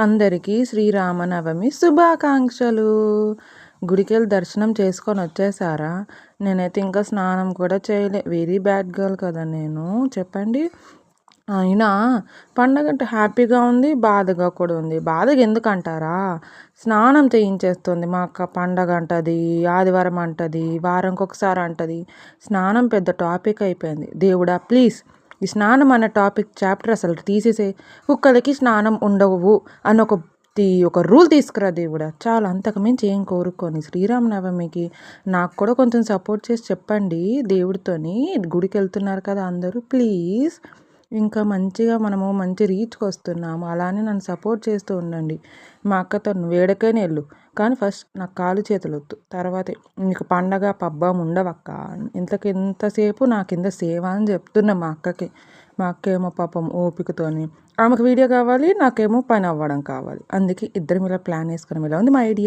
అందరికీ శ్రీరామనవమి శుభాకాంక్షలు. గుడికెళ్ళి దర్శనం చేసుకొని వచ్చేసారా? నేనైతే ఇంకా స్నానం కూడా చేయలే. వెరీ బ్యాడ్ గర్ల్ కదా నేను, చెప్పండి. అయినా పండగ అంటే హ్యాపీగా ఉంది, బాధగా కూడా ఉంది. బాధగా ఎందుకంటారా? స్నానం చేయించేస్తుంది మా అక్క. పండగ అంటది, ఆదివారం అంటది, వారంకి ఒకసారి అంటది. స్నానం పెద్ద టాపిక్ అయిపోయింది. దేవుడా ప్లీజ్ ఈ స్నానం అనే టాపిక్ చాప్టర్ అసలు తీసేసే. కుక్కలకి స్నానం ఉండవు అని ఒక రూల్ తీసుకురా దేవుడా. చాలా, అంతకు మించి ఏం కోరుకొని శ్రీరామనవమికి నాకు కూడా కొంచెం సపోర్ట్ చేసి చెప్పండి దేవుడితోని. గుడికి వెళ్తున్నారు కదా అందరూ, ప్లీజ్. ఇంకా మంచిగా మనము మంచి రీచ్కి వస్తున్నాము. అలానే నన్ను సపోర్ట్ చేస్తూ ఉండండి. మా అక్కతో వేడకైనా వెళ్ళు, కానీ ఫస్ట్ నాకు కాలు చేతులు వద్దు. తర్వాత నీకు పండగ పబ్బం ఉండవక్క. ఎంతసేపు నా కింద సేవ అని చెప్తున్నా మా అక్కకి. మా అక్క ఏమో పాపం ఓపికతోని, ఆమెకు వీడియో కావాలి, నాకేమో పని అవ్వడం కావాలి. అందుకే ఇద్దరం ఇలా ప్లాన్ వేసుకున్నాం. ఇలా ఉంది మా ఐడియా.